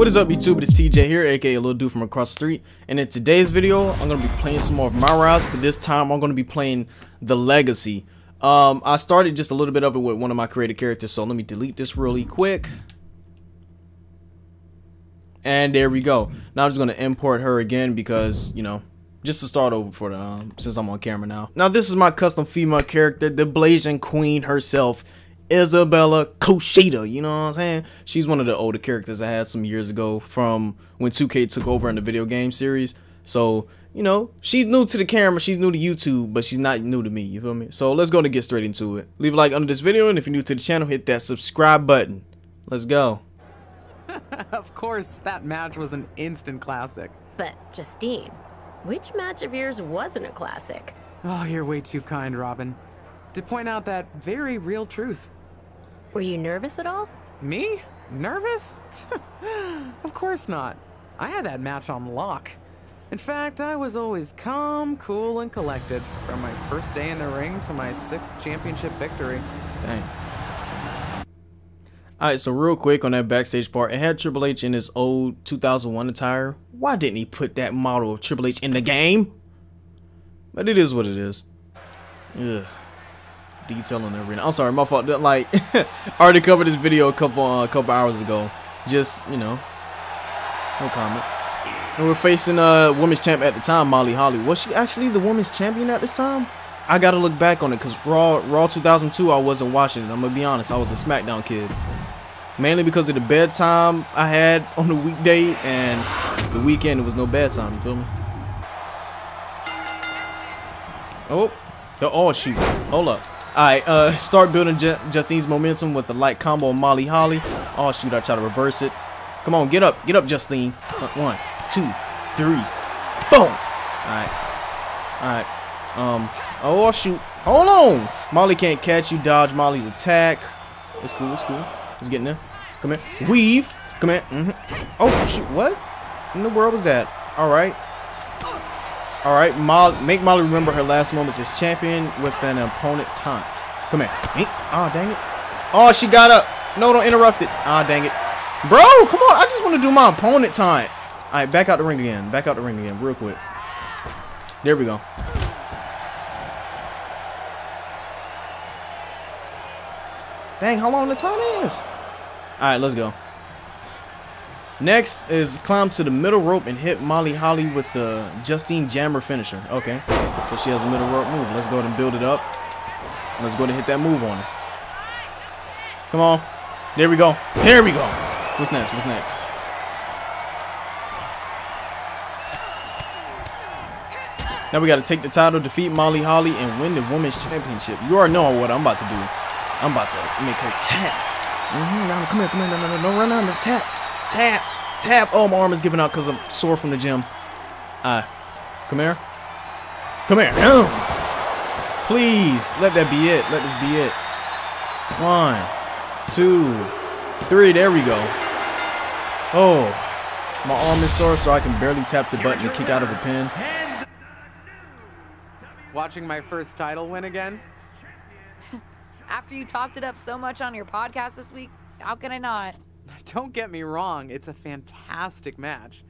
What is up, YouTube? It's TJ here, aka Little Dude from across the street, and in today's video I'm gonna be playing some more of MyRise, but this time I'm gonna be playing the Legacy. I started just a little bit of it with one of my created characters, so let me delete this really quick. And there we go. Now I'm just gonna import her again because, you know, just to start over for the since I'm on camera now. Now this is my custom female character, the Blazing Queen herself, Isabella Koshida. You know what I'm saying? She's one of the older characters I had some years ago from when 2K took over in the video game series. So, you know, she's new to the camera, she's new to YouTube, but she's not new to me, you feel me? So let's go to get straight into it. Leave a like under this video, and if you're new to the channel, hit that subscribe button. Let's go. Of course, that match was an instant classic. But, Justine, which match of yours wasn't a classic? Oh, you're way too kind, Robin. To point out that very real truth. Were you nervous at all? Me? Nervous? Of course not. I had that match on lock. In fact, I was always calm, cool, and collected from my first day in the ring to my 6th championship victory. Dang. Alright, so real quick on that backstage part, it had Triple H in his old 2001 attire. Why didn't he put that model of Triple H in the game? But it is what it is. Ugh. Detail on everything. I'm sorry, my fault. Like, I already covered this video a couple hours ago. Just, you know, no comment. And we're facing women's champ at the time, Molly Holly. Was she actually the women's champion at this time? I gotta look back on it because Raw 2002 I wasn't watching it. I'm gonna be honest, I was a SmackDown kid. Mainly because of the bedtime I had on the weekday, and the weekend it was no bedtime. You feel me? Oh shoot! Hold up. Alright, start building Justine's momentum with a light combo of Molly Holly. Oh shoot, I try to reverse it. Come on, get up, Justine. 1, 2, 3, boom. Alright. Oh shoot, hold on. Molly can't catch you, dodge Molly's attack. It's cool, it's cool. Let's get in there. Come here, weave. Come here. Oh shoot, what in the world was that? Alright. Alright, make Molly remember her last moments as champion with an opponent taunt. Come here. Oh, dang it. Oh, she got up. No, don't interrupt it. Ah, dang it. Bro, come on. I just want to do my opponent taunt. Alright, back out the ring again. Back out the ring again, real quick. There we go. Dang, how long the taunt is? Alright, let's go. Next is climb to the middle rope and hit Molly Holly with the Justine Jammer finisher. Okay, so she has a middle rope move. Let's go ahead and build it up. Let's go ahead and hit that move on her. Come on. There we go. There we go. What's next? What's next? Now we got to take the title, defeat Molly Holly, and win the women's championship. You already know what I'm about to do. I'm about to make her tap. No, come here, come here. No, run on the tap. Tap. Oh, my arm is giving out because I'm sore from the gym. Come here. Come here. Please, let that be it. Let this be it. 1, 2, 3. There we go. Oh, my arm is sore, so I can barely tap the button to kick out of a pin. Watching my first title win again? After you talked it up so much on your podcast this week, how can I not? Don't get me wrong, it's a fantastic match.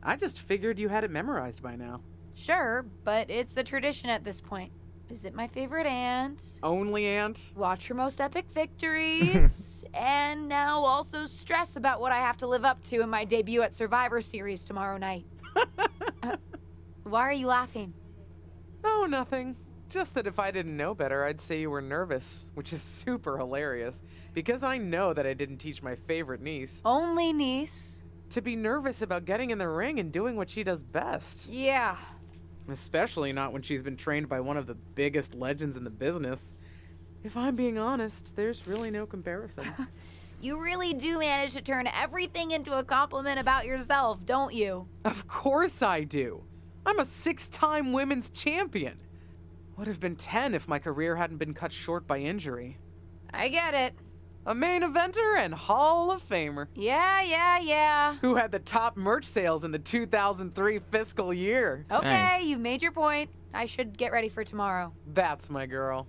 I just figured you had it memorized by now. Sure, but it's a tradition at this point. Visit my favorite aunt. Only aunt? Watch her most epic victories. And now also stress about what I have to live up to in my debut at Survivor Series tomorrow night. Why are you laughing? Oh, nothing. Just that if I didn't know better, I'd say you were nervous, which is super hilarious, because I know that I didn't teach my favorite niece. Only niece? To be nervous about getting in the ring and doing what she does best. Yeah. Especially not when she's been trained by one of the biggest legends in the business. If I'm being honest, there's really no comparison. You really do manage to turn everything into a compliment about yourself, don't you? Of course I do. I'm a 6-time women's champion. Would have been 10 if my career hadn't been cut short by injury. I get it. A main eventer and Hall of Famer. Yeah. Who had the top merch sales in the 2003 fiscal year. Okay, you've made your point. I should get ready for tomorrow. That's my girl.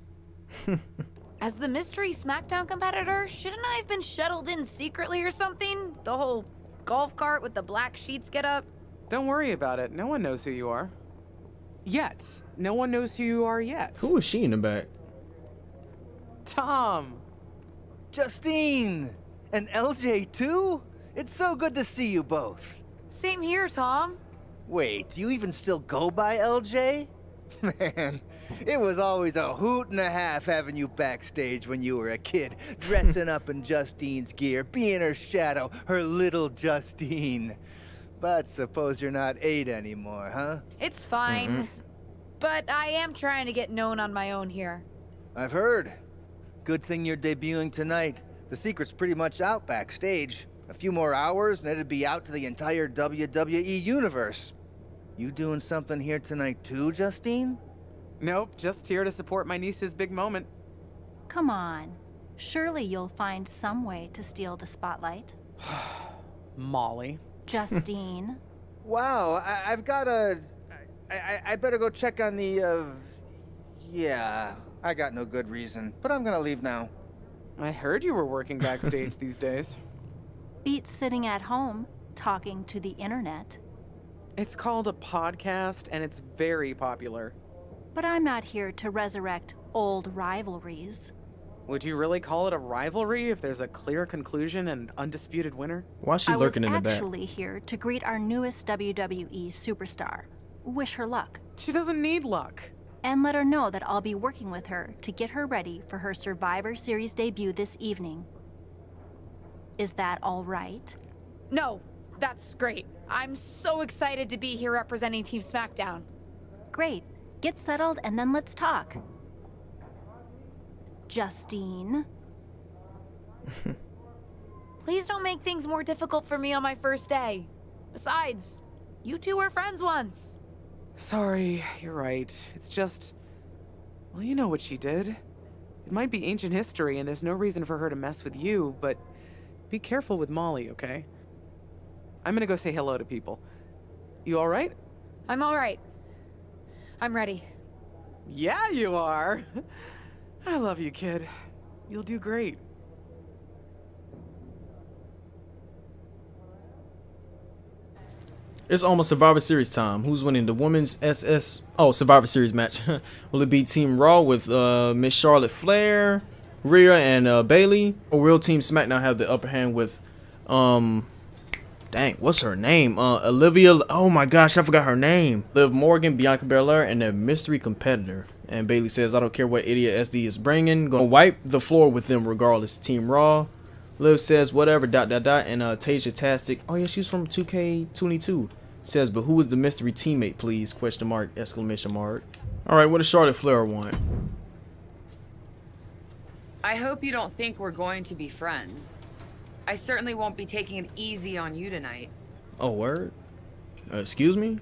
As the mystery SmackDown competitor, shouldn't I have been shuttled in secretly or something? The whole golf cart with the black sheets get up? Don't worry about it. No one knows who you are. Yet. No one knows who you are yet. Who is she in the back? Tom. Justine! And LJ too? It's so good to see you both. Same here, Tom. Wait, do you even still go by LJ? Man, it was always a hoot and a half having you backstage when you were a kid, dressing up in Justine's gear, being her shadow, her little Justine. But suppose you're not 8 anymore, huh? It's fine. But I am trying to get known on my own here. I've heard. Good thing you're debuting tonight. The secret's pretty much out backstage. A few more hours and it'd be out to the entire WWE universe. You doing something here tonight too, Justine? Nope, just here to support my niece's big moment. Come on. Surely you'll find some way to steal the spotlight. Molly. Justine. Wow, I've got a... I better go check on the, Yeah, I got no good reason, but I'm gonna leave now. I heard you were working backstage these days. Beats sitting at home, talking to the internet. It's called a podcast, and it's very popular. But I'm not here to resurrect old rivalries. Would you really call it a rivalry if there's a clear conclusion and undisputed winner? Why is she lurking in the I back? was actually here to greet our newest WWE superstar. Wish her luck. She doesn't need luck. And let her know that I'll be working with her to get her ready for her Survivor Series debut this evening. Is that all right? No, that's great. I'm so excited to be here representing Team SmackDown. Great. Get settled and then let's talk. Justine. Please don't make things more difficult for me on my first day. Besides, you two were friends once. Sorry, you're right. It's just... Well, you know what she did. It might be ancient history and there's no reason for her to mess with you, but be careful with Molly, okay? I'm gonna go say hello to people. You alright? I'm alright. I'm ready. Yeah, you are! I love you, kid. You'll do great. It's almost Survivor Series time. Who's winning the women's Survivor Series match? Will it be Team Raw with Miss Charlotte Flair, Rhea, and Bailey? Or will Team SmackDown have the upper hand with dang, what's her name? Olivia. Oh my gosh, I forgot her name. Liv Morgan, Bianca Belair, and a mystery competitor. And Bailey says, I don't care what idiot SD is bringing. Gonna wipe the floor with them regardless. Team Raw. Liv says, whatever, ... And Tasia Tastic. Oh yeah, she's from 2K23. Says, but who is the mystery teammate, please? Question mark, exclamation mark. Alright, what does Charlotte Flair want? I hope you don't think we're going to be friends. I certainly won't be taking it easy on you tonight. Oh, word? Excuse me?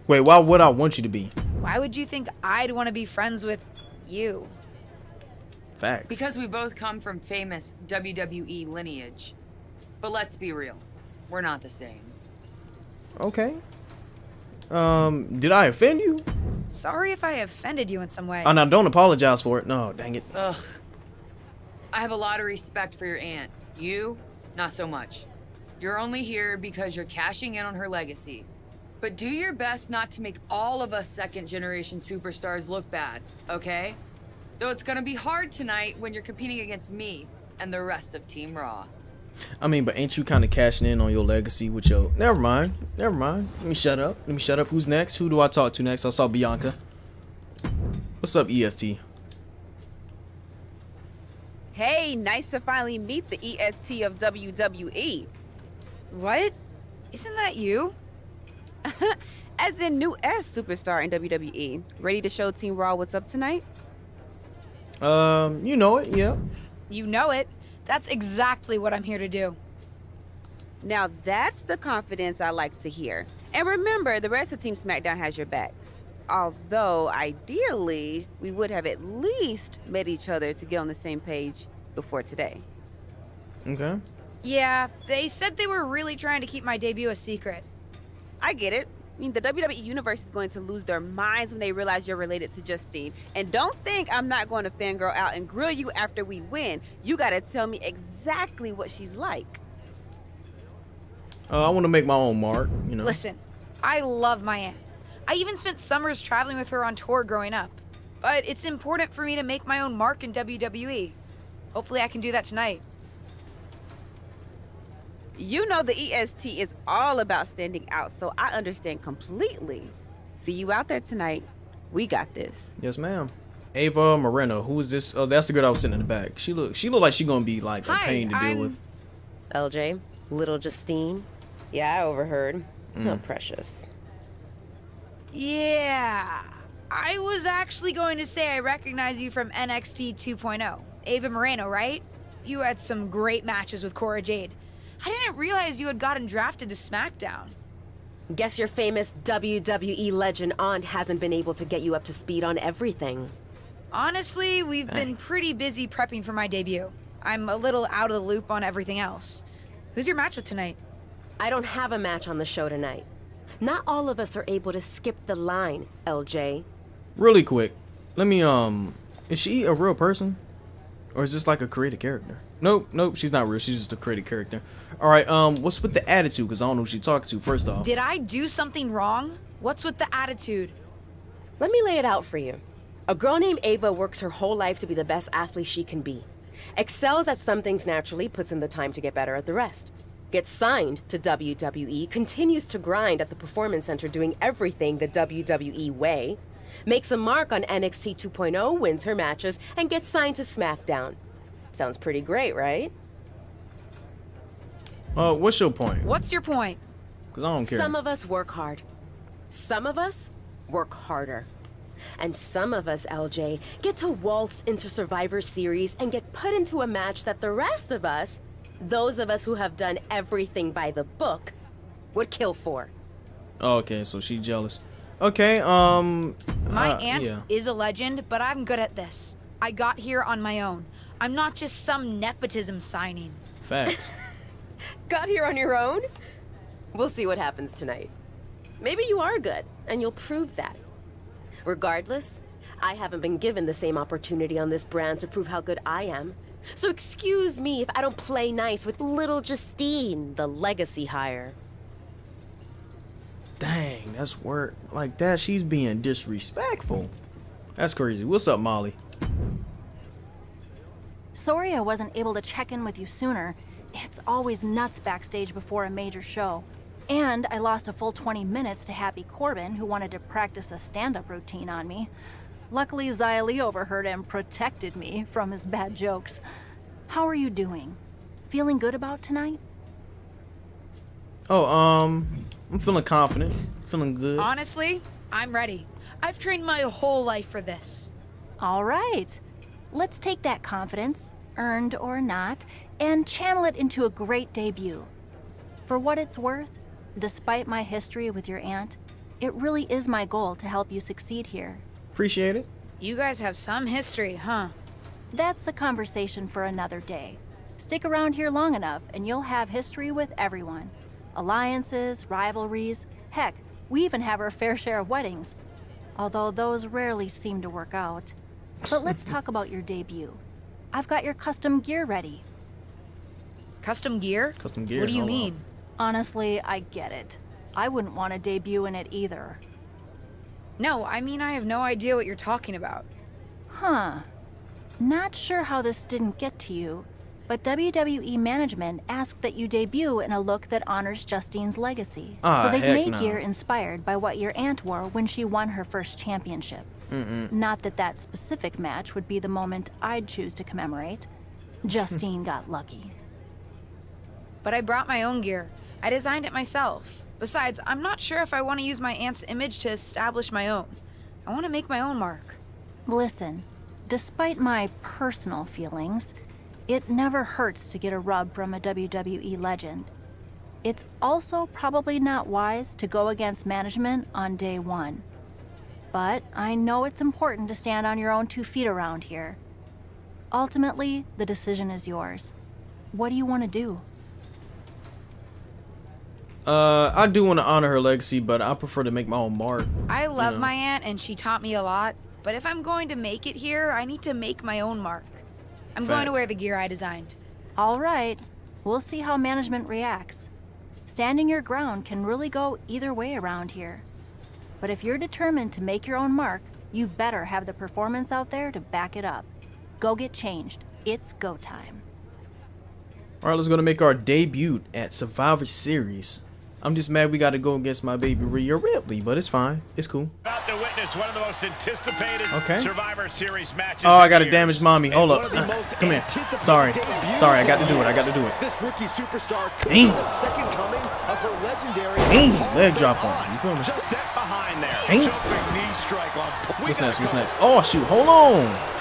Wait, why would I want you to be? Why would you think I'd want to be friends with you? Facts. Because we both come from famous WWE lineage. But let's be real, we're not the same. Okay. Did I offend you? Sorry if I offended you in some way. Oh, now don't apologize for it. No, dang it. Ugh. I have a lot of respect for your aunt. You, not so much. You're only here because you're cashing in on her legacy. But do your best not to make all of us second-generation superstars look bad, okay? Though it's gonna be hard tonight when you're competing against me and the rest of Team Raw. I mean, but ain't you kind of cashing in on your legacy with your... Never mind. Never mind. Let me shut up. Let me shut up. Who's next? Who do I talk to next? I saw Bianca. What's up, EST? Hey, nice to finally meet the EST of WWE. What? Isn't that you? As in new S superstar in WWE. Ready to show Team Raw what's up tonight? You know it, yeah. You know it. That's exactly what I'm here to do. Now that's the confidence I like to hear. And remember, the rest of Team SmackDown has your back. Although, ideally, we would have at least met each other to get on the same page before today. Okay. Yeah, they said they were really trying to keep my debut a secret. I get it. I mean, the WWE Universe is going to lose their minds when they realize you're related to Justine. And don't think I'm not going to fangirl out and grill you after we win. You gotta tell me exactly what she's like. I want to make my own mark, you know. Listen, I love my aunt. I even spent summers traveling with her on tour growing up. But it's important for me to make my own mark in WWE. Hopefully I can do that tonight. You know the EST is all about standing out, so I understand completely. See you out there tonight. We got this. Yes, ma'am. Ava Moreno, who is this? Oh, that's the girl that was sitting in the back. She look like she gonna be like a pain to deal with. LJ, little Justine. Yeah, I overheard. Oh, precious. Yeah. I was actually going to say I recognize you from NXT 2.0. Ava Moreno, right? You had some great matches with Cora Jade. I didn't realize you had gotten drafted to SmackDown. Guess your famous WWE legend aunt hasn't been able to get you up to speed on everything. Honestly, we've been pretty busy prepping for my debut. I'm a little out of the loop on everything else. Who's your match with tonight? I don't have a match on the show tonight. Not all of us are able to skip the line, LJ. Really quick, let me, is she a real person? Or is this like a created character? Nope, she's not real. She's just a created character. Alright, what's with the attitude? Because I don't know who she's talking to, first off. Did I do something wrong? What's with the attitude? Let me lay it out for you. A girl named Ava works her whole life to be the best athlete she can be. Excels at some things naturally, puts in the time to get better at the rest. Gets signed to WWE, continues to grind at the Performance Center doing everything the WWE way. Makes a mark on NXT 2.0, wins her matches, and gets signed to SmackDown. Sounds pretty great, right? What's your point? What's your point? Because I don't care. Some of us work hard. Some of us work harder. And some of us, LJ, get to waltz into Survivor Series and get put into a match that the rest of us, those of us who have done everything by the book, would kill for. Okay, so she's jealous. Okay, My aunt is a legend, but I'm good at this. I got here on my own. I'm not just some nepotism signing. Facts. Got here on your own? We'll see what happens tonight. Maybe you are good, and you'll prove that. Regardless, I haven't been given the same opportunity on this brand to prove how good I am. So excuse me if I don't play nice with little Justine, the legacy hire. Dang, that's work. Like that, she's being disrespectful. That's crazy. What's up, Molly? Sorry I wasn't able to check in with you sooner. It's always nuts backstage before a major show. And I lost a full 20 minutes to Happy Corbin, who wanted to practice a stand-up routine on me. Luckily, Xia Li overheard and protected me from his bad jokes. How are you doing? Feeling good about tonight? Oh, I'm feeling confident. Feeling good. Honestly, I'm ready. I've trained my whole life for this. All right. Let's take that confidence, earned or not, and channel it into a great debut. For what it's worth, despite my history with your aunt, it really is my goal to help you succeed here. Appreciate it. You guys have some history, huh? That's a conversation for another day. Stick around here long enough and you'll have history with everyone. Alliances, rivalries, heck, we even have our fair share of weddings. Although those rarely seem to work out. But let's talk about your debut. I've got your custom gear ready. Custom gear? Custom gear. What do you mean? Honestly, I get it. I wouldn't want to debut in it either. No, I mean I have no idea what you're talking about. Huh. Not sure how this didn't get to you, but WWE management asked that you debut in a look that honors Justine's legacy. So they've made gear inspired by what your aunt wore when she won her first championship. Not that that specific match would be the moment I'd choose to commemorate. Justine got lucky. But I brought my own gear. I designed it myself. Besides, I'm not sure if I want to use my aunt's image to establish my own. I want to make my own mark. Listen, despite my personal feelings, it never hurts to get a rub from a WWE legend. It's also probably not wise to go against management on day one. But I know it's important to stand on your own 2 feet around here. Ultimately, the decision is yours. What do you want to do? I do want to honor her legacy, but I prefer to make my own mark. I love my aunt and she taught me a lot, but if I'm going to make it here, I need to make my own mark. I'm going to wear the gear I designed. All right. We'll see how management reacts. Standing your ground can really go either way around here. But if you're determined to make your own mark, you better have the performance out there to back it up. Go get changed. It's go time. All right, let's go to make our debut at Survivor Series. I'm just mad we got to go against my baby Rhea Ripley, but it's fine. It's cool. About to witness one of the most anticipated Survivor Series matches. Oh, I got to damage mommy. Hold up. Come here. Sorry. Sorry, I got to do it. I got to do it. This rookie superstar could be the second coming of her legendary leg drop on. You feel me? Just step behind there. Jumping knee strike on. What's next? What's next? Oh, shoot. Hold on.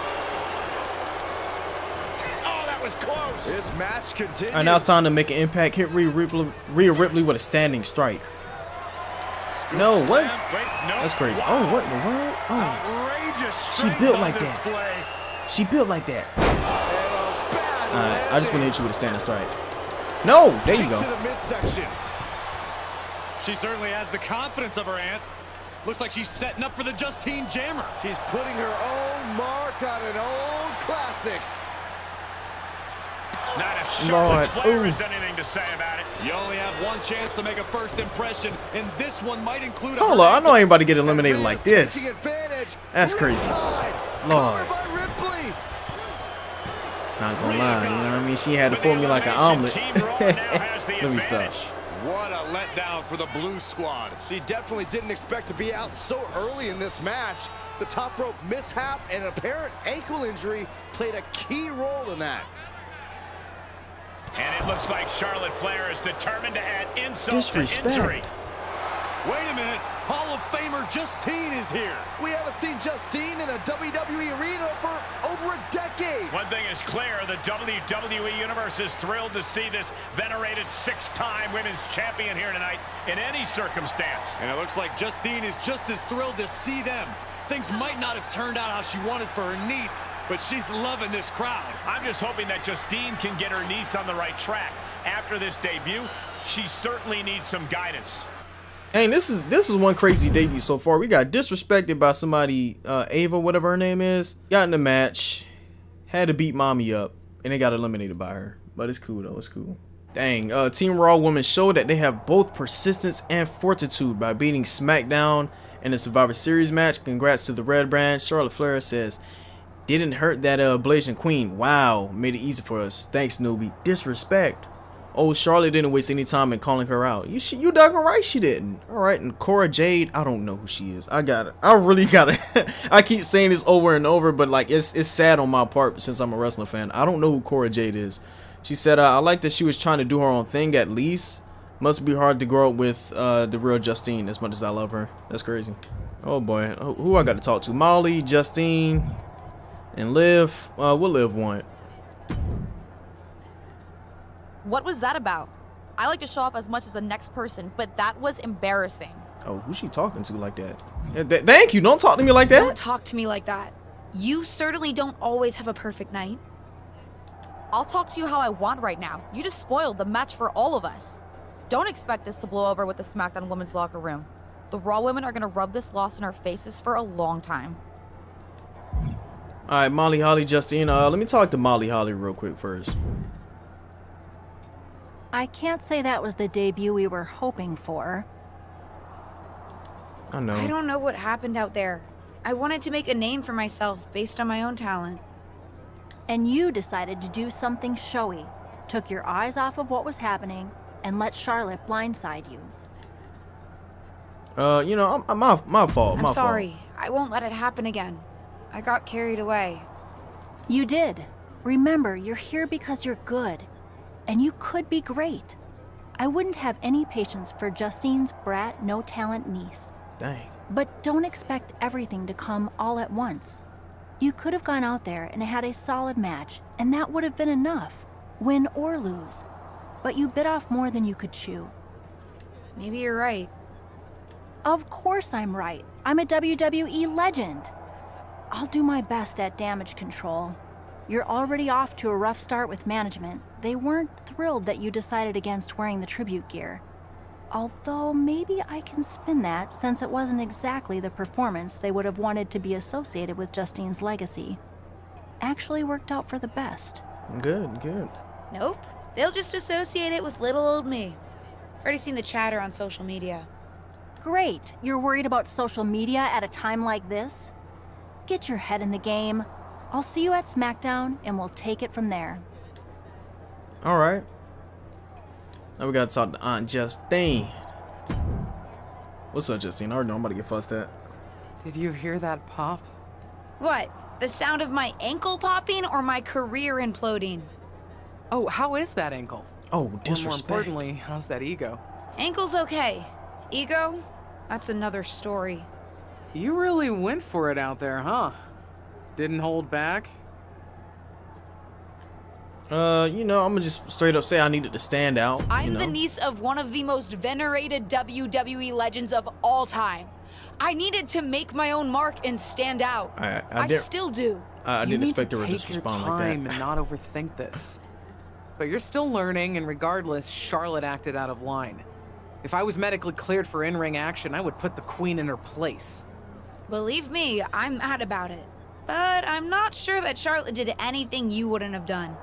Close. This match continues. All right, now it's time to make an impact. Hit Rhea Ripley with a standing strike. No, what? That's crazy. Oh, what in the world? Oh, she built like that. She built like that. Alright, I just want to hit you with a standing strike. No, there you go. To the midsection. She certainly has the confidence of her aunt. Looks like she's setting up for the Justine Jammer. She's putting her own mark on an old classic. Not if Charlotte Flair has anything to say about it. You only have one chance to make a first impression, and this one might include. Hold on, I know I ain't about to get eliminated like this. That's crazy. Lord. Not gonna lie, you know what I mean? She had to fold me like an omelet. Let me stop. What a letdown for the Blue Squad. She definitely didn't expect to be out so early in this match. The top rope mishap and an apparent ankle injury played a key role in that. And it looks like Charlotte Flair is determined to add insult to injury. Wait a minute. Hall of Famer Justine is here. We haven't seen Justine in a WWE arena for over a decade. One thing is clear, the WWE Universe is thrilled to see this venerated six-time women's champion here tonight in any circumstance. And it looks like Justine is just as thrilled to see them. Things might not have turned out how she wanted for her niece, but she's loving this crowd. I'm just hoping that Justine can get her niece on the right track. After this debut, she certainly needs some guidance. Hey, this is one crazy debut so far. We got disrespected by somebody, Ava, whatever her name is. Got in the match, had to beat mommy up, and they got eliminated by her. But it's cool though, it's cool. Dang, Team Raw women showed that they have both persistence and fortitude by beating SmackDown in the Survivor Series match. Congrats to the Red Brand. Charlotte Flair says, didn't hurt that Blazing Queen. Wow, made it easy for us. Thanks, newbie. Disrespect. Oh, Charlotte didn't waste any time in calling her out. You dug her right, she didn't. All right, and Cora Jade, I don't know who she is. I got it. I really got it. I keep saying this over and over, but like it's sad on my part since I'm a wrestling fan. I don't know who Cora Jade is. She said, I like that she was trying to do her own thing at least. Must be hard to grow up with the real Justine as much as I love her. That's crazy. Oh boy, who I got to talk to? Molly, Justine, and Liv. What Liv want? What was that about? I like to show off as much as the next person, but that was embarrassing. Oh, who's she talking to like that? Thank you. Don't talk to me like that. Don't talk to me like that. You certainly don't always have a perfect night. I'll talk to you how I want right now. You just spoiled the match for all of us. Don't expect this to blow over with the SmackDown women's locker room. The Raw women are gonna rub this loss in our faces for a long time. Alright, Molly Holly, Justine. Let me talk to Molly Holly real quick first. I can't say that was the debut we were hoping for. I know. I don't know what happened out there. I wanted to make a name for myself based on my own talent. And you decided to do something showy. Took your eyes off of what was happening and let Charlotte blindside you. You know, my fault. I'm sorry. I won't let it happen again. I got carried away. You did. Remember, you're here because you're good. And you could be great. I wouldn't have any patience for Justine's brat, no-talent niece. Dang. But don't expect everything to come all at once. You could have gone out there and had a solid match, and that would have been enough, win or lose. But you bit off more than you could chew. Maybe you're right. Of course I'm right. I'm a WWE legend. I'll do my best at damage control. You're already off to a rough start with management. They weren't thrilled that you decided against wearing the tribute gear. Although maybe I can spin that since it wasn't exactly the performance they would have wanted to be associated with Justine's legacy. Actually worked out for the best. Good, good. Nope. They'll just associate it with little old me. Already seen the chatter on social media. Great. You're worried about social media at a time like this? Get your head in the game. I'll see you at SmackDown, and we'll take it from there. All right. Now we gotta talk to Aunt Justine. What's up, Justine? I already know I'm about to get fussed at. Did you hear that pop? What? The sound of my ankle popping or my career imploding? Oh, how is that ankle? Oh, Or disrespect. more importantly, how's that ego? Ankle's okay. Ego? That's another story. You really went for it out there, huh? Didn't hold back? You know, I'm gonna just straight up say I needed to stand out. I'm you know? the niece of one of the most venerated WWE legends of all time. I needed to make my own mark and stand out. I still do. I You didn't need expect to her to take just your respond time like and not overthink this. But you're still learning, and regardless, Charlotte acted out of line. If I was medically cleared for in-ring action, I would put the Queen in her place. Believe me, I'm mad about it. But I'm not sure that Charlotte did anything you wouldn't have done.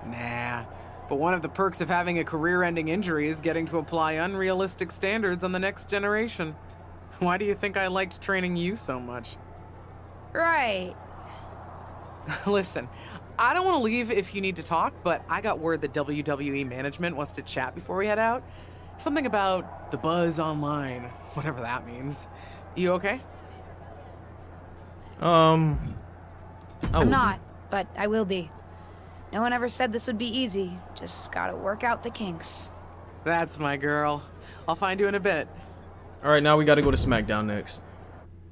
Nah. But one of the perks of having a career-ending injury is getting to apply unrealistic standards on the next generation. Why do you think I liked training you so much? Right. Listen, I don't want to leave if you need to talk, but I got word that WWE management wants to chat before we head out. Something about the buzz online, whatever that means. You okay? I'm not, but I will be. No one ever said this would be easy. Just gotta work out the kinks. That's my girl. I'll find you in a bit. All right, now we got to go to SmackDown next.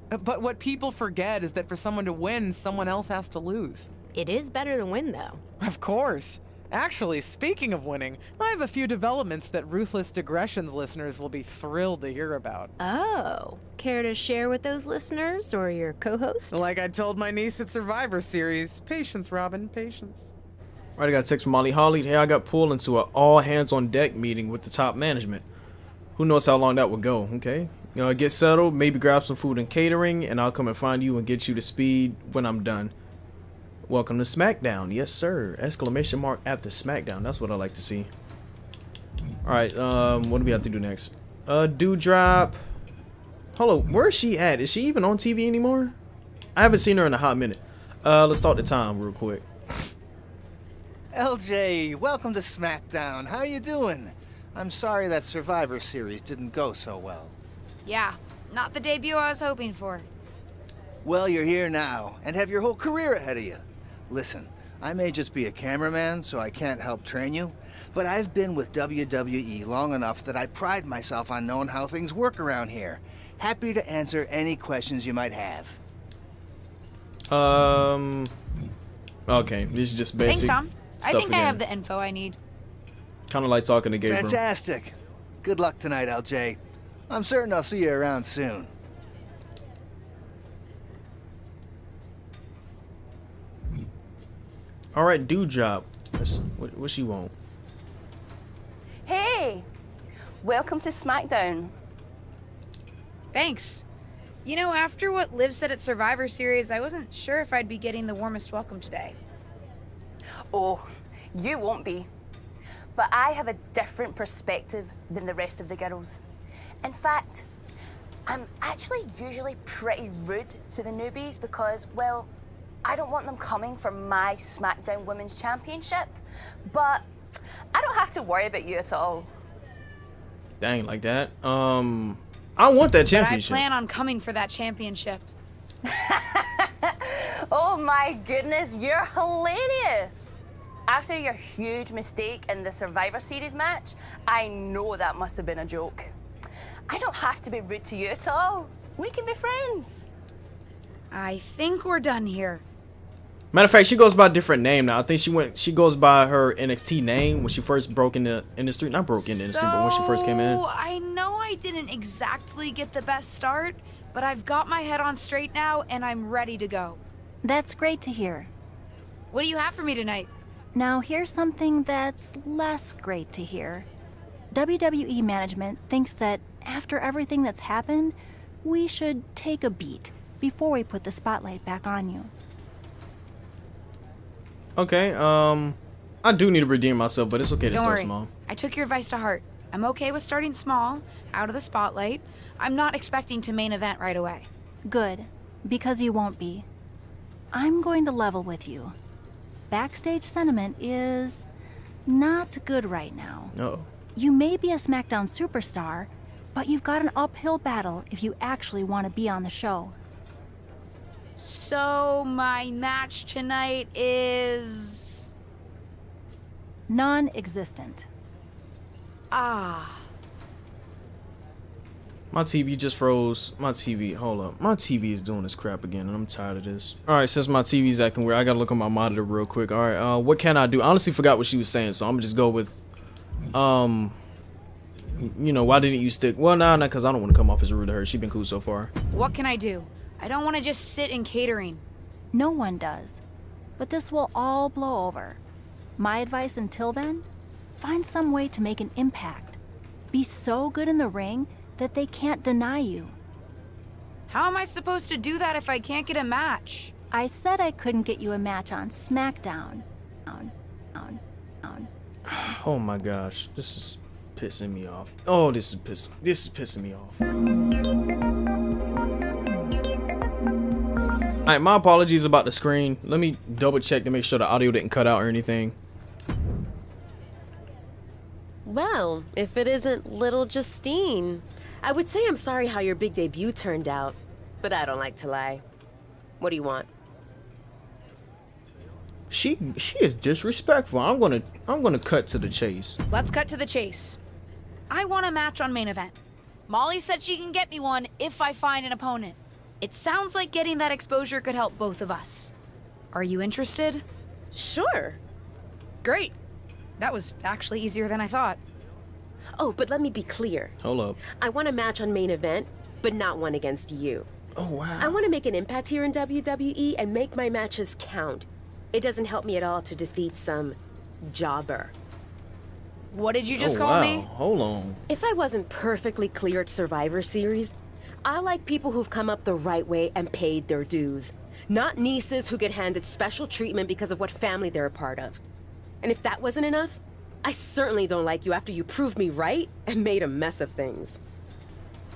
But what people forget is that for someone to win, someone else has to lose. It is better to win, though. Of course. Actually, speaking of winning, I have a few developments that Ruthless Digressions listeners will be thrilled to hear about. Oh, care to share with those listeners or your co-host? Like I told my niece at Survivor Series, patience, Robin, patience. All right, I got a text from Molly Holly. Hey, I got pulled into an all-hands-on-deck meeting with the top management. Who knows how long that would go, okay? Get settled, maybe grab some food and catering, and I'll come and find you and get you to speed when I'm done. Welcome to SmackDown. Yes, sir. Exclamation mark after SmackDown. That's what I like to see. Alright, what do we have to do next? Dewdrop. Hold on, where is she at? Is she even on TV anymore? I haven't seen her in a hot minute. Let's talk to Tom real quick. LJ, welcome to SmackDown. How you doing? I'm sorry that Survivor Series didn't go so well. Yeah, not the debut I was hoping for. Well, you're here now, and have your whole career ahead of you. Listen, I may just be a cameraman, so I can't help train you, but I've been with WWE long enough that I pride myself on knowing how things work around here. Happy to answer any questions you might have. Okay, this is just basic. Thanks, Tom. I stuff think I again. have the info I need. Kind of like talking to Gabriel. Fantastic. Good luck tonight, LJ. I'm certain I'll see you around soon. All right, Dewdrop. What she want? Hey! Welcome to SmackDown. Thanks. You know, after what Liv said at Survivor Series, I wasn't sure if I'd be getting the warmest welcome today. Oh, you won't be. But I have a different perspective than the rest of the girls. In fact, I'm actually usually pretty rude to the newbies because, well, I don't want them coming for my SmackDown Women's Championship, but I don't have to worry about you at all. Dang, like that. I want that championship. But I plan on coming for that championship. Oh my goodness, you're hilarious. After your huge mistake in the Survivor Series match, I know that must have been a joke. I don't have to be rude to you at all. We can be friends. I think we're done here. Matter of fact, she goes by a different name now. I think she goes by her NXT name when she first broke in the industry. Not broke in the industry, but when she first came in. I know I didn't exactly get the best start, but I've got my head on straight now and I'm ready to go. That's great to hear. What do you have for me tonight? Now here's something that's less great to hear. WWE management thinks that after everything that's happened, we should take a beat before we put the spotlight back on you. Okay, I do need to redeem myself, but it's okay to Don't start worry. small. I took your advice to heart. I'm okay with starting small, out of the spotlight. I'm not expecting to main event right away. Good, because you won't be. I'm going to level with you. Backstage sentiment is not good right now. Uh-oh. You may be a SmackDown superstar, but you've got an uphill battle if you actually want to be on the show. So my match tonight is... non-existent. Ah. My TV just froze. My TV, hold up. My TV is doing this crap again, and I'm tired of this. Alright, since my TV's acting weird, I gotta look on my monitor real quick. Alright, what can I do? I honestly forgot what she was saying, so I'm gonna just go with, you know, why didn't you stick? Well, nah, not because I don't want to come off as rude to her. She's been cool so far. What can I do? I don't want to just sit in catering. No one does. But this will all blow over. My advice until then, find some way to make an impact. Be so good in the ring that they can't deny you. How am I supposed to do that if I can't get a match? I said I couldn't get you a match on SmackDown. Oh my gosh, this is pissing me off. Oh, this is pissing me off. Alright, my apologies about the screen. Let me double check to make sure the audio didn't cut out or anything. Well, if it isn't little Justine. I would say I'm sorry how your big debut turned out, but I don't like to lie. What do you want? She is disrespectful. I'm gonna cut to the chase. Let's cut to the chase. I want a match on main event. Molly said she can get me one if I find an opponent. It sounds like getting that exposure could help both of us. Are you interested? Sure. Great. That was actually easier than I thought. Oh, but let me be clear. Hold up. I want a match on main event, but not one against you. Oh, wow. I want to make an impact here in WWE and make my matches count. It doesn't help me at all to defeat some jobber. What did you just call me? Hold on. If I wasn't perfectly clear at Survivor Series, I like people who've come up the right way and paid their dues. Not nieces who get handed special treatment because of what family they're a part of. And if that wasn't enough, I certainly don't like you after you proved me right and made a mess of things.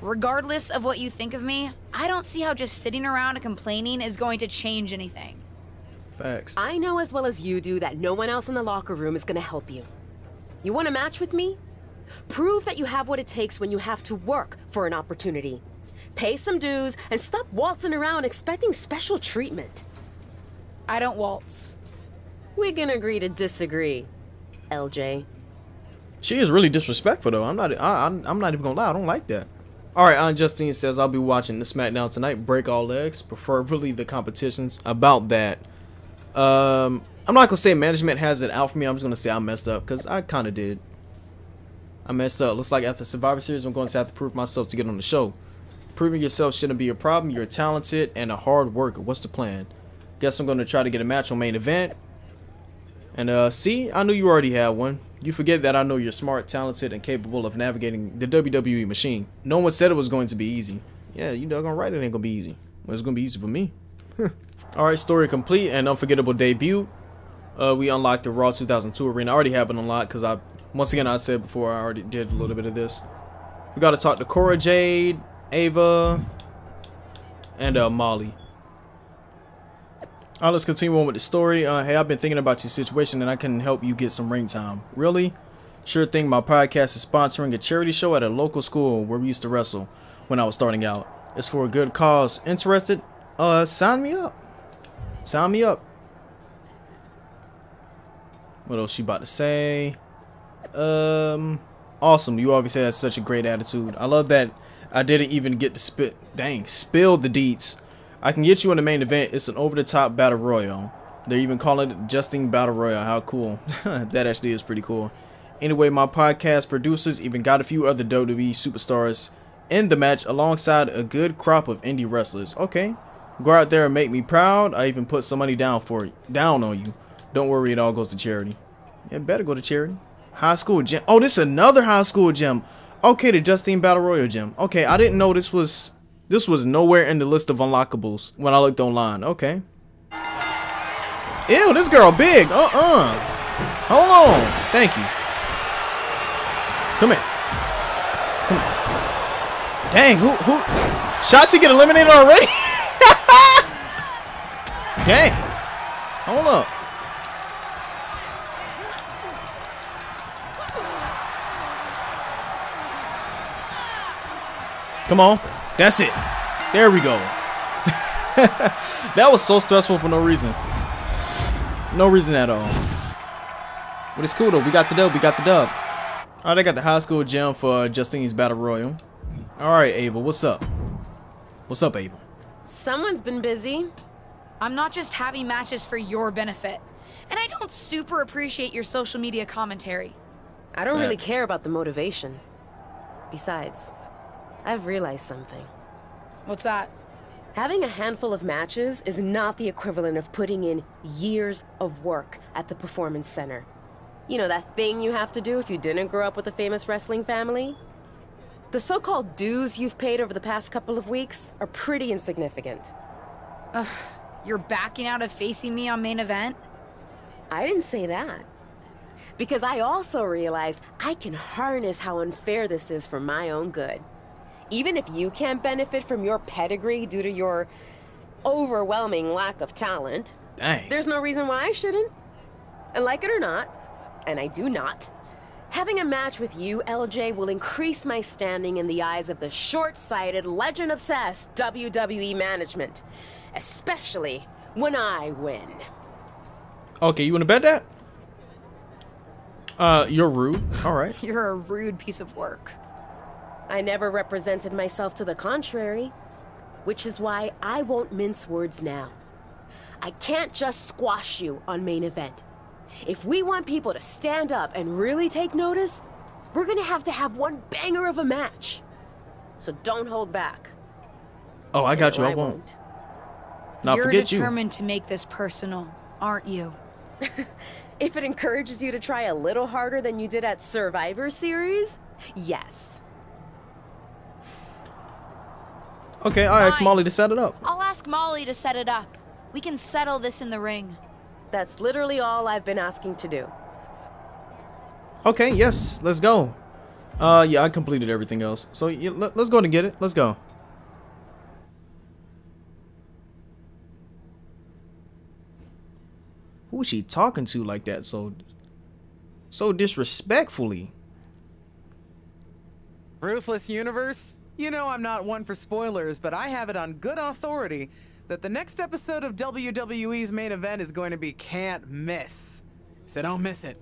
Regardless of what you think of me, I don't see how just sitting around and complaining is going to change anything. Facts. I know as well as you do that no one else in the locker room is gonna help you. You want a match with me? Prove that you have what it takes when you have to work for an opportunity. Pay some dues and stop waltzing around expecting special treatment. I don't waltz. We can agree to disagree, LJ. She is really disrespectful though. I'm not even gonna lie, I don't like that. Alright, Aunt Justine says I'll be watching the SmackDown tonight. Break all legs, preferably the competitions. About that, I'm not gonna say management has it out for me. I'm just gonna say I messed up, because I kind of did. I messed up. Looks like after Survivor Series I'm going to have to prove myself to get on the show. Proving yourself shouldn't be a problem. You're talented and a hard worker. What's the plan? Guess I'm going to try to get a match on main event. And see, I knew you already had one. You forget that I know you're smart, talented, and capable of navigating the WWE machine. No one said it was going to be easy. Yeah, you doggone right it ain't gonna be easy. Well, it's gonna be easy for me. Alright, story complete and unforgettable debut. We unlocked the Raw 2002 arena. I already have it unlocked because once again I said before, I already did a little bit of this. We gotta talk to Cora Jade, Ava, and Molly. Alright, let's continue on with the story. Hey, I've been thinking about your situation and I can help you get some ring time. Really? Sure thing. My podcast is sponsoring a charity show at a local school where we used to wrestle when I was starting out. It's for a good cause. Interested? Sign me up. Sign me up. What else she about to say? Awesome. You obviously had such a great attitude. I love that I didn't even get to spill the deets. I can get you in the main event. It's an over-the-top battle royal. They're even calling it Justine Battle Royale. How cool. That actually is pretty cool. Anyway, my podcast producers even got a few other WWE superstars in the match alongside a good crop of indie wrestlers. Okay. Go out there and make me proud. I even put some money down on you. Don't worry, it all goes to charity. Yeah, it better go to charity. High school gym. Oh, this is another high school gym. Okay, the Justine Battle Royal gym. Okay, I didn't know this was nowhere in the list of unlockables when I looked online. Okay. Ew, this girl big. Hold on. Thank you. Come here. Dang, who? Shotzi get eliminated already? Dang. Hold up. Come on. That's it. There we go. That was so stressful for no reason. No reason at all. But it's cool though. We got the dub. We got the dub. Alright, I got the high school gem for Justine's Battle Royal. Alright, Ava. What's up? What's up, Ava? Someone's been busy. I'm not just having matches for your benefit. And I don't super appreciate your social media commentary. I don't really care about the motivation. Besides, I've realized something. What's that? Having a handful of matches is not the equivalent of putting in years of work at the Performance Center. You know, that thing you have to do if you didn't grow up with a famous wrestling family? The so-called dues you've paid over the past couple of weeks are pretty insignificant. You're backing out of facing me on main event? I didn't say that. Because I also realized I can harness how unfair this is for my own good. Even if you can't benefit from your pedigree due to your overwhelming lack of talent, dang, there's no reason why I shouldn't. And like it or not, and I do not, having a match with you, LJ, will increase my standing in the eyes of the short-sighted, legend-obsessed WWE management. Especially when I win. Okay, you want to bet that? You're rude. All right. You're a rude piece of work. I never represented myself to the contrary, which is why I won't mince words now. I can't just squash you on main event. If we want people to stand up and really take notice, we're gonna have one banger of a match. So don't hold back. Oh, I got you. I won't. Now You're forget you. You're determined to make this personal, aren't you? If it encourages you to try a little harder than you did at Survivor Series, yes. Okay, I'll ask Molly to set it up. I'll ask Molly to set it up. We can settle this in the ring. That's literally all I've been asking to do. Okay, yes, let's go. Yeah, I completed everything else. So yeah, let's go and get it. Let's go. Who is she talking to like that? So disrespectfully. Ruthless Universe? You know I'm not one for spoilers, but I have it on good authority that the next episode of WWE's main event is going to be can't miss. So don't miss it.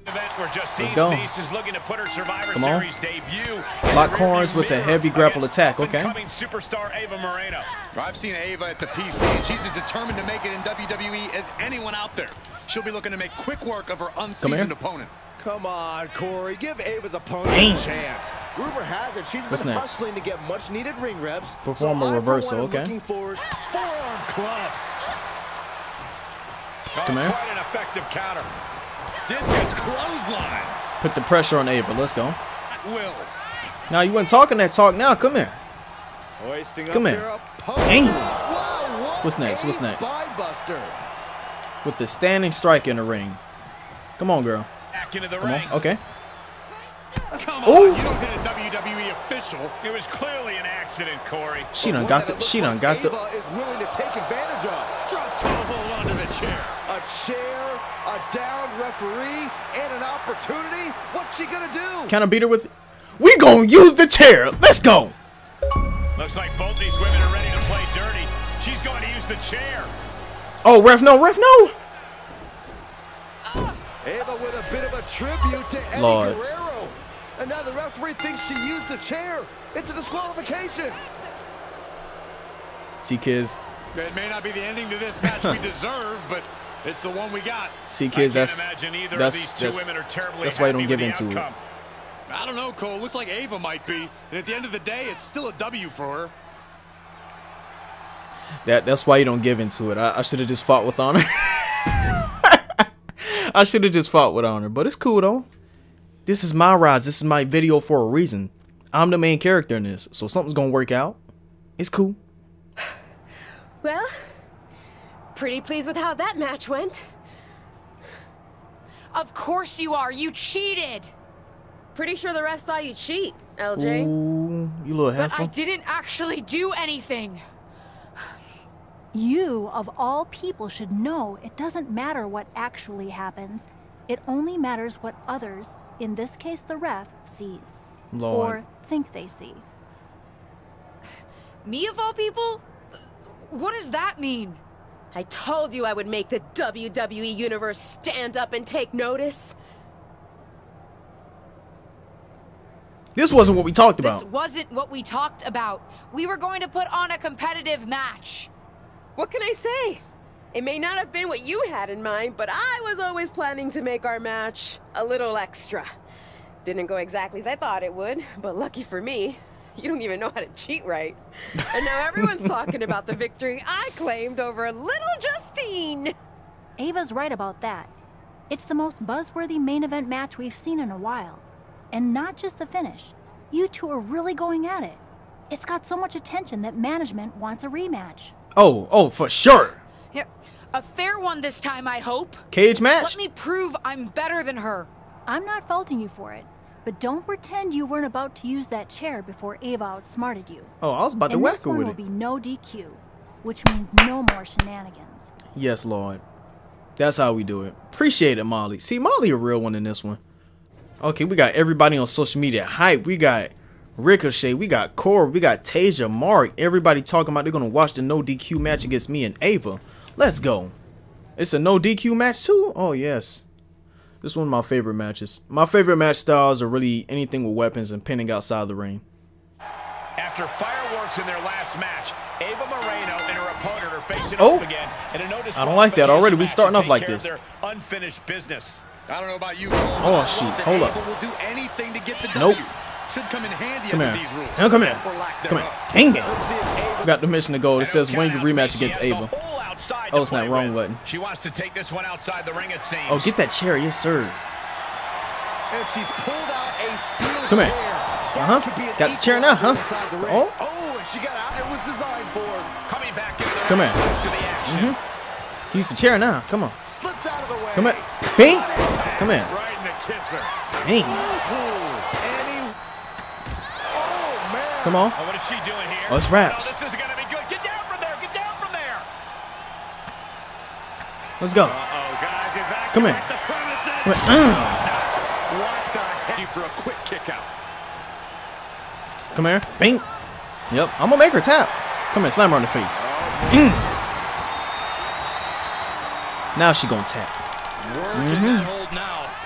Event where Justine's Niece is looking to put her Survivor Series debut. Lock corners with a heavy grapple attack. Okay. Superstar Ava Moreno. I've seen Ava at the PC, and she's as determined to make it in WWE as anyone out there. She'll be looking to make quick work of her unseasoned opponent. Come on, Corey. Give Ava's opponent a chance. Rumor has it she's been hustling to get much-needed ring reps. Perform a reversal, okay. Looking forward. Forearm club. Come here. Quite an effective counter. Discus clothesline. Put the pressure on Ava. Let's go. Will. Now you weren't talking that talk. Now come here. Come here. What's next? What's next? With the standing strike in the ring. Come on, girl. Into the Come ring. on. Okay. Come on, you don't hit a WWE official. It was clearly an accident, Corey. She done got the. She done got the. Ava is willing to take advantage of. Drop toe hold onto the chair. A chair, a downed referee, and an opportunity. What's she gonna do? Can I beat her with? We gonna use the chair. Let's go. Looks like both these women are ready to play dirty. She's going to use the chair. Oh, ref no, ref no. Ava with a bit of a tribute to Eddie Guerrero. And now the referee thinks she used the chair. It's a disqualification. See, kids. It may not be the ending to this match we deserve, but it's the one we got. See, kids, that's why you don't give into it. I don't know, Cole. Looks like Ava might be. And at the end of the day, it's still a W for her. That's why you don't give into it. I should have just fought with honor. I should have just fought with honor, but it's cool though. This is my rise. This is my video for a reason. I'm the main character in this, so something's gonna work out. It's cool. Well, pretty pleased with how that match went. Of course you are. You cheated. Pretty sure the ref saw you cheat, LJ. Ooh. you little heifer. But I didn't actually do anything. You, of all people, should know it doesn't matter what actually happens. It only matters what others, in this case the ref, sees. Lord. Or think they see. Me of all people? What does that mean? I told you I would make the WWE Universe stand up and take notice. This wasn't what we talked about. This wasn't what we talked about. We were going to put on a competitive match. What can I say? It may not have been what you had in mind, but I was always planning to make our match a little extra. Didn't go exactly as I thought it would, but lucky for me, you don't even know how to cheat right. And now everyone's talking about the victory I claimed over little Justine. Ava's right about that. It's the most buzzworthy main event match we've seen in a while. And not just the finish. You two are really going at it. It's got so much attention that management wants a rematch. Oh, for sure. Yep. A fair one this time, I hope. Cage match? Let me prove I'm better than her. I'm not faulting you for it, but don't pretend you weren't about to use that chair before Ava outsmarted you. Oh, I was about to whack her with it. And this one will be no DQ, which means no more shenanigans. Yes, Lord. That's how we do it. Appreciate it, Molly. See, Molly a real one in this one. Okay, we got everybody on social media hype. We got Ricochet, we got Cora, we got Tasia, Mark. Everybody talking about they're gonna watch the no DQ match against me and Ava. Let's go. It's a no DQ match too? Oh yes. This is one of my favorite matches. My favorite match styles are really anything with weapons and pinning outside the ring. After fireworks in their last match, Ava Moreno and her opponent are facing off again in a no I don't like that already. We starting off like this. Their unfinished business. I don't know about you. Oh shoot, hold up. Will do anything to get the nope. Should come in handy come under here. these rules. Now come here. Come here. Hang it. We got the mission to go. It says win your rematch against Ava. Oh, it's not wrong button. She wants to take this one outside the ring, it seems. Oh, get that chair, yes sir. And she's pulled out a steel come here. chair. Got the chair now, huh? Oh, and she got out. It was designed for coming back into the come here. to the action. Use the chair now. Come on. Slips out of the way. Come here. Bing. Come here. Right in the kisser. Bing. Come on. Oh, what is she doing here? Oh, it's wraps. No, this isn't gonna be good. Get down from there. Get down from there. Let's go. Guys, come here. What the heck? For a quick kick out. Come here. Bing. Yep. I'm gonna make her tap. Come here. Slam her in the face. Now she gonna tap.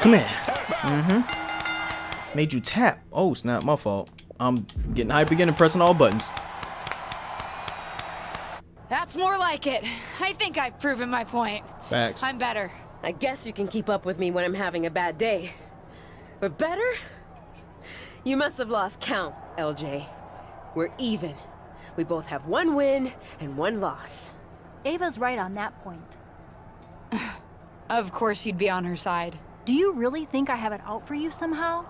Come here. Made you tap. Oh snap, my fault. I'm getting hype again and pressing all buttons. That's more like it. I think I've proven my point. Facts. I'm better. I guess you can keep up with me when I'm having a bad day. But better? You must have lost count, LJ. We're even. We both have one win and one loss. Ava's right on that point. Of course you'd be on her side. Do you really think I have it out for you somehow?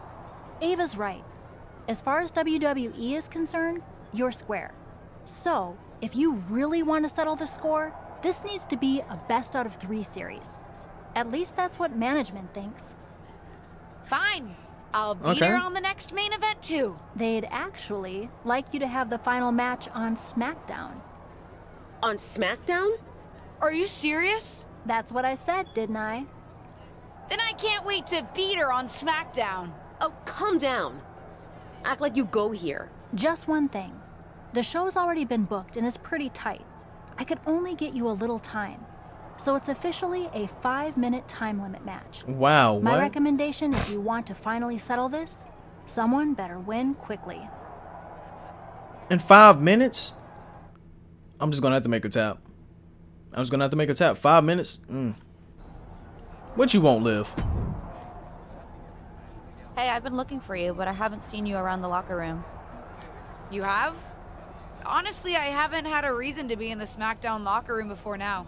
Ava's right. As far as WWE is concerned, you're square. So, if you really want to settle the score, this needs to be a best out of 3 series. At least that's what management thinks. Fine. I'll beat her on the next main event too. They'd actually like you to have the final match on SmackDown. On SmackDown? Are you serious? That's what I said, didn't I? Then I can't wait to beat her on SmackDown. Oh, calm down. Act like you go here. Just one thing. The show's already been booked and is pretty tight. I could only get you a little time. So it's officially a 5-minute time limit match. Wow, what? My recommendation, if you want to finally settle this, someone better win quickly. In 5 minutes? I'm just gonna have to make a tap. I'm just gonna have to make a tap. 5 minutes? What you won't live? Hey, I've been looking for you, but I haven't seen you around the locker room. You have? Honestly, I haven't had a reason to be in the SmackDown locker room before now.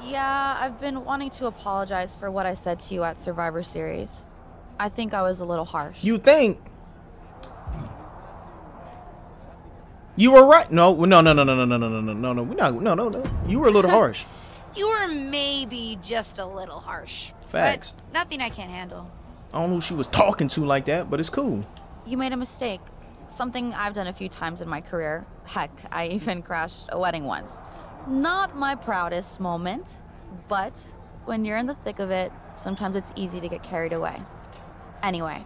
Yeah, I've been wanting to apologize for what I said to you at Survivor Series. I think I was a little harsh. You think? You were right. No. We're not. No. You were a little harsh. You were maybe just a little harsh. Facts. But nothing I can't handle. I don't know who she was talking to like that, but it's cool. You made a mistake. something I've done a few times in my career. Heck, I even crashed a wedding once. Not my proudest moment, but when you're in the thick of it, sometimes it's easy to get carried away. Anyway,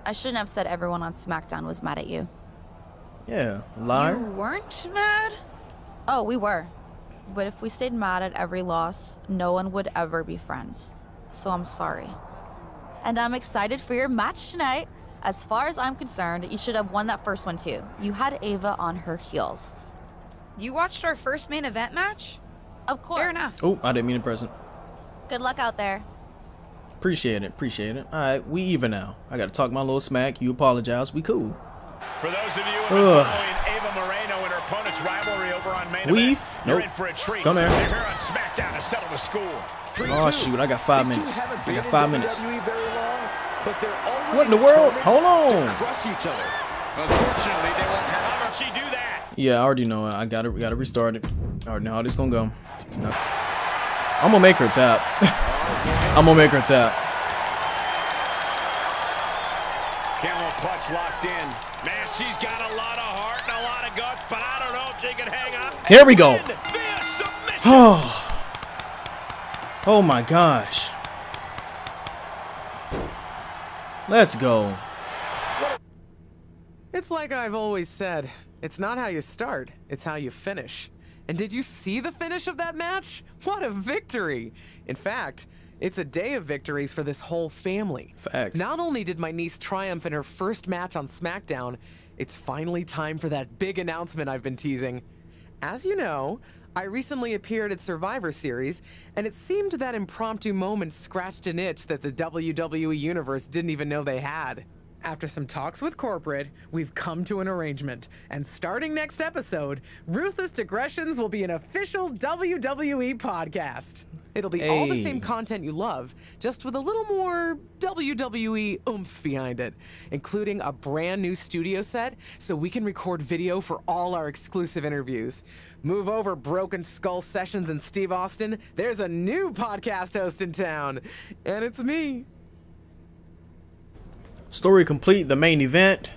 I shouldn't have said everyone on SmackDown was mad at you. Yeah, liar. You weren't mad? Oh, we were. But if we stayed mad at every loss, no one would ever be friends. So I'm sorry. And I'm excited for your match tonight. As far as I'm concerned, you should have won that first one too. You had Ava on her heels. You watched our first main event match? Of course. Fair enough. Oh, I didn't mean to press it. Good luck out there. Appreciate it, appreciate it. Alright, we even now. I gotta talk my little smack. You apologize. We cool. For those of you who are following Ava Moreno and her opponent's rivalry over on main event, you're in for a treat. Come here. They're here on SmackDown to settle the score. Oh shoot, I got 5 minutes. I got 5 minutes. What in the world? Hold on. Crush each other. Unfortunately, they won't have. How did she do that? Yeah, I already know. I gotta restart it. I already know how this gonna go. No. I'm gonna make her tap. I'm gonna make her tap. Camel clutch locked in. Man, she's got a lot of heart and a lot of guts, but I don't know if she can hang up. Here we go. Oh my gosh. Let's go. It's like I've always said, it's not how you start, it's how you finish. And did you see the finish of that match? What a victory! In fact, it's a day of victories for this whole family. Facts. Not only did my niece triumph in her first match on SmackDown, it's finally time for that big announcement I've been teasing. As you know, I recently appeared at Survivor Series, and it seemed that impromptu moment scratched an itch that the WWE Universe didn't even know they had. After some talks with corporate, we've come to an arrangement, and starting next episode, Ruthless Digressions will be an official WWE podcast. It'll be all the same content you love, just with a little more WWE oomph behind it, including a brand new studio set so we can record video for all our exclusive interviews. Move over, Broken Skull Sessions and Steve Austin. There's a new podcast host in town, and it's me. Story complete, the main event.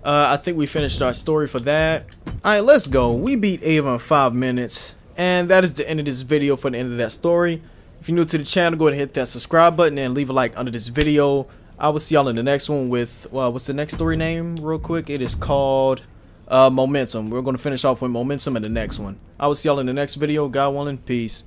I think we finished our story for that. Alright, let's go. We beat Ava in 5 minutes. And that is the end of this video for the end of that story. If you're new to the channel, go ahead and hit that subscribe button and leave a like under this video. I will see y'all in the next one with, what's the next story name real quick? It is called Momentum. We're going to finish off with Momentum in the next one. I will see y'all in the next video. God willing, peace.